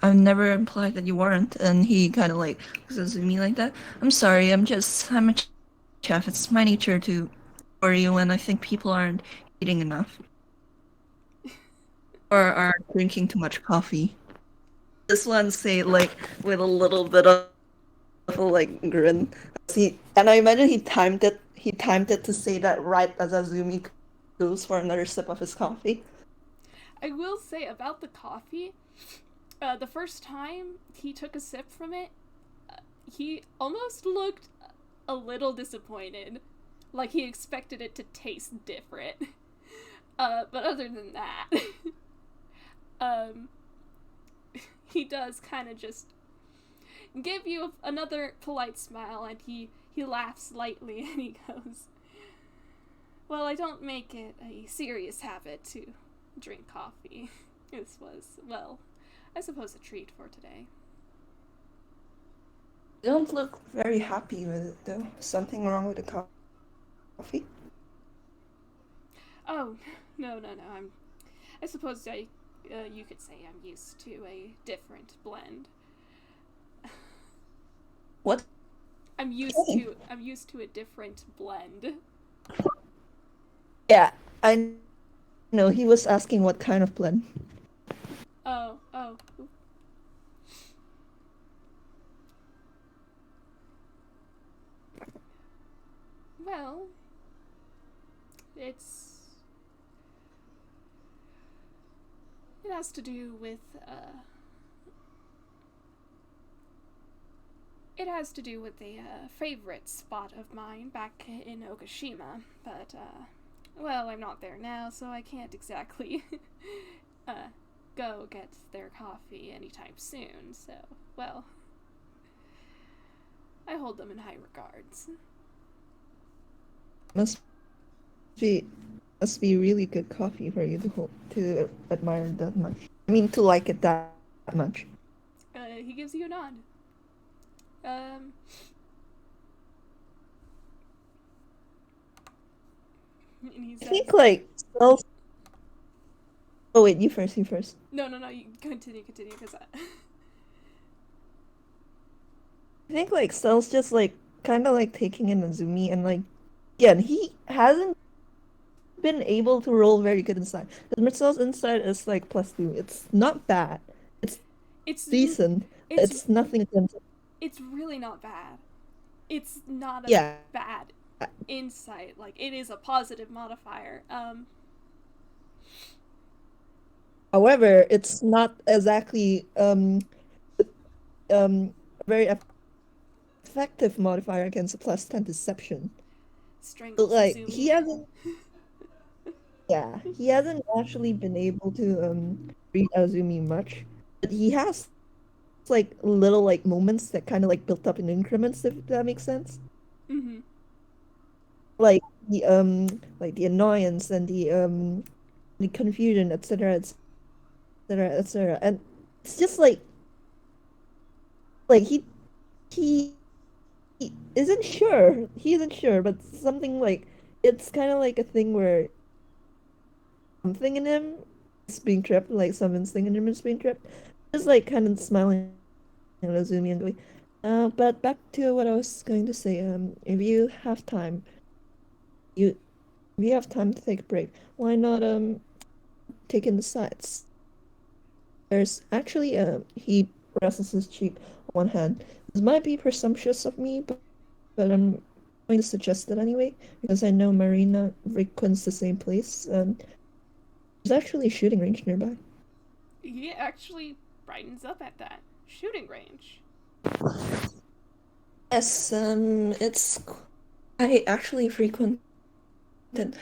I've never implied that you weren't, and he kind of like looks at me like that. I'm sorry, I'm a chef. It's my nature to worry you when I think people aren't eating enough or are drinking too much coffee. This one say like with a little bit of a like grin. And I imagine he timed it to say that right as Azumi goes for another sip of his coffee. I will say about the coffee, The first time he took a sip from it, he almost looked a little disappointed. Like he expected it to taste different. But other than that, um, he does kind of just give you another polite smile, and he laughs lightly and he goes, "Well, I don't make it a serious habit to drink coffee. This was, well, I suppose a treat for today." You don't look very happy with it, though. Something wrong with the coffee? Oh, no. I suppose you could say I'm used to a different blend. What? I'm used to a different blend. Yeah, I know. He was asking what kind of blend. Oh. Well, it's it has to do with it has to do with a favorite spot of mine back in Okashima, but well, I'm not there now, so I can't exactly uh, go get their coffee anytime soon. So, well, I hold them in high regards. Must be must be really good coffee for you to admire it that much. I mean, to like it that much. He gives you a nod. Um, and he I says, think like self. Oh wait, you first. You first. No, you continue, because I think like Cell's just like kind of like taking in Azumi and like again he hasn't been able to roll very good inside. Because Mersel's inside is like +2. It's not bad. It's it's decent. it's It's nothing against. it's really not bad. It's not a Yeah. bad insight. Like it is a positive modifier. However, it's not exactly a very effective modifier against a +10 deception. Strangles Like he Azumi. hasn't. Yeah, he hasn't actually been able to read Azumi much, but he has like little like moments that kind of like built up in increments, if that makes sense. Mm-hmm. Like like the annoyance and the confusion, etc., etc., etc. And it's just like he, he He isn't sure, but something like it's kind of like a thing where something in him is being tripped, like some instinct in him is being tripped. Just like kind of smiling at Azumi and going, but back to what I was going to say. If you have time, you if you have time to take a break, why not take in the sights? There's actually he rests his cheek on one hand. This might be presumptuous of me, but I'm going to suggest it anyway because I know Marina frequents the same place. There's actually a shooting range nearby. He actually brightens up at that shooting range. Yes, it's I actually frequent it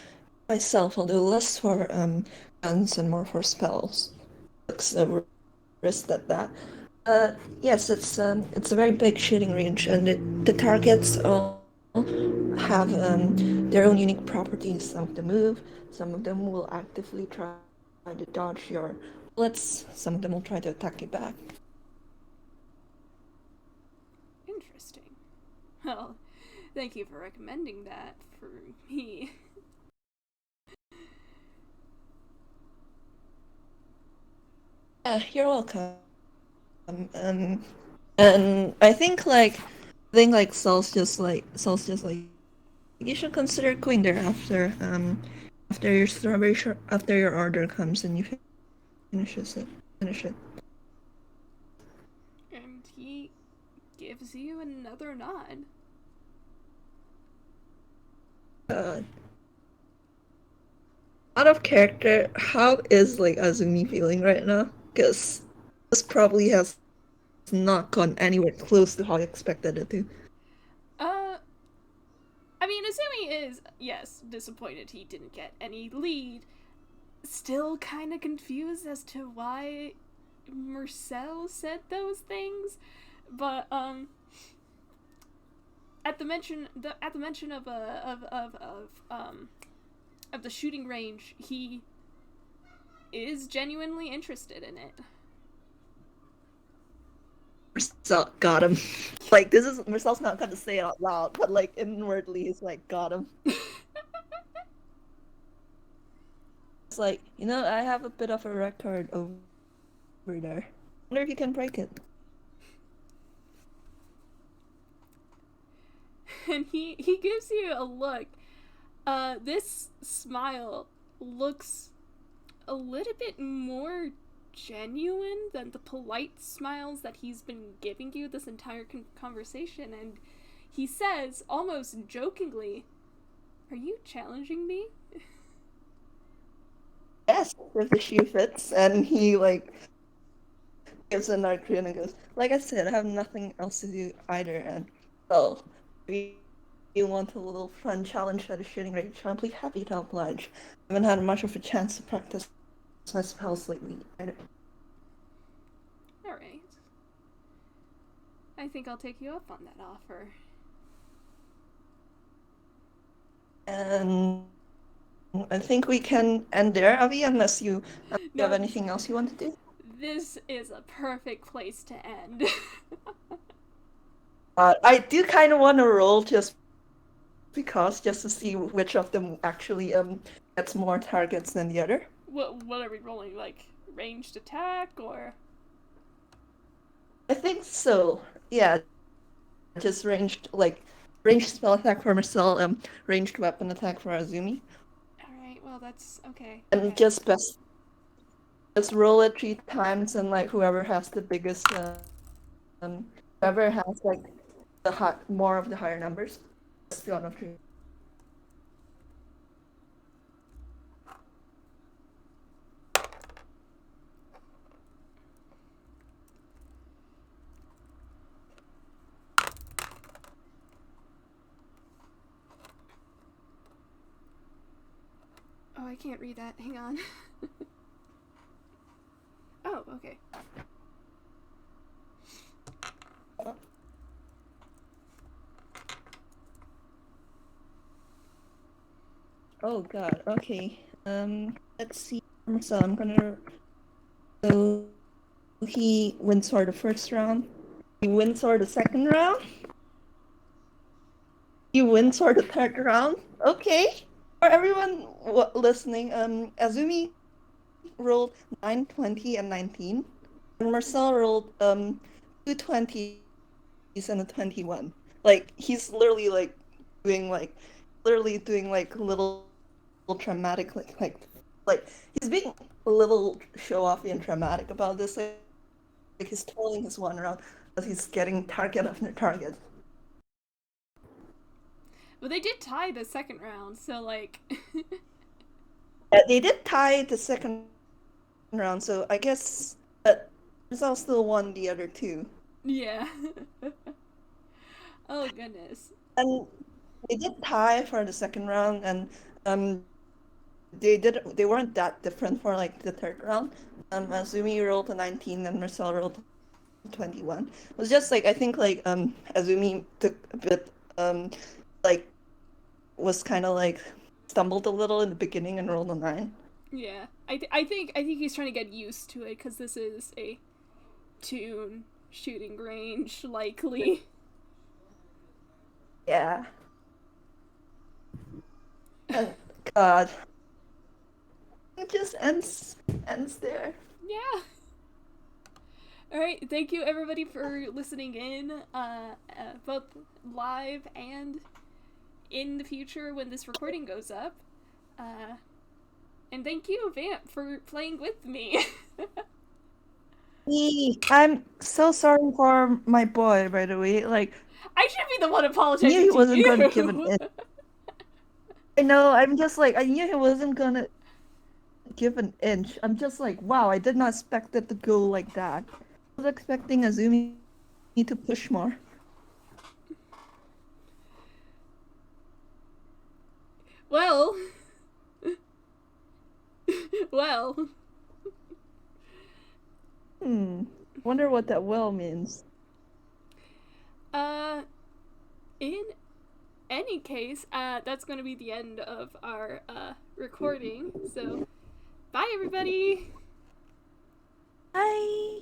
myself, although less for guns and more for spells. Looks wrist at that. Yes, it's a very big shooting range, and the targets all have their own unique properties. Some of them move, some of them will actively try to dodge your bullets, some of them will try to attack you back. Interesting. Well, thank you for recommending that for me. Yeah, you're welcome. Um, and I think like Saul's just like you should consider going there after your after your order comes and you finish it. And he gives you another nod. Uh, Out of character, how is like Azumi feeling right now? Cause This probably has not gone anywhere close to how I expected it to. Uh, I mean, Azumi is, yes, disappointed he didn't get any lead. Still kind of confused as to why Mersel said those things, but at the mention of of the shooting range, he is genuinely interested in it. Marcel got him. Like this is Marcel's not gonna say it out loud, but like inwardly he's like got him. It's like, I have a bit of a record over there. I wonder if you can break it. And he gives you a look. This smile looks a little bit more genuine than the polite smiles that he's been giving you this entire conversation, and he says, almost jokingly, "Are you challenging me?" Yes, if the shoe fits, and he like gives a nod grin and goes, like I said, I have nothing else to do either, and well, if you want a little fun challenge at a shooting range, I'll be happy to oblige. I haven't had much of a chance to practice my spells lately either. Alright. I think I'll take you up on that offer. And I think we can end there, Avi, unless you have No, anything else you want to do. this is a perfect place to end. I do kind of want to roll just because, just to see which of them actually gets more targets than the other. What are we rolling? Like ranged attack or? I think so. Yeah, just ranged spell attack for Marcel, ranged weapon attack for Azumi, Alright, well, that's okay. and just roll it 3 times, and like whoever has the biggest, um, whoever has like more of the higher numbers, just one of three. Oh, I can't read that. Hang on. Oh, okay. Oh God. Okay. Let's see. So I'm gonna. So he wins for the first round. He wins for the second round. He wins for the third round. Okay. For everyone listening, Azumi rolled 9, 20, and 19. And Marcel rolled 2 20s and a 21. Like he's literally doing like little dramatic like he's being a little show offy and dramatic about this. Like he's twirling his one around as he's getting target after target. But they did tie the second round, so like. They did tie the second round, so I guess Marcel still won the other two. Yeah. Oh goodness. And they did tie for the second round, and um they weren't that different for like the third round. Azumi rolled a 19 and Marcel rolled a 21. It was just like I think like Azumi took a bit like was kind of like stumbled a little in the beginning and rolled a 9. Yeah, I think he's trying to get used to it because this is a toon shooting range, likely. Yeah. And God, it just ends there. Yeah. All right. Thank you everybody for listening in, both live and in the future when this recording goes up. And thank you, Vamp, for playing with me. I'm so sorry for my boy, by the way. Like, I should be the one I knew apologizing he to wasn't gonna give an you. inch. I know, I'm just like, I knew he wasn't gonna give an inch. I'm just like, wow, I did not expect it to go like that. was expecting Azumi to push more. Well, well. Wonder what that well means. Uh, in any case, that's going to be the end of our recording. So, bye, everybody. Bye.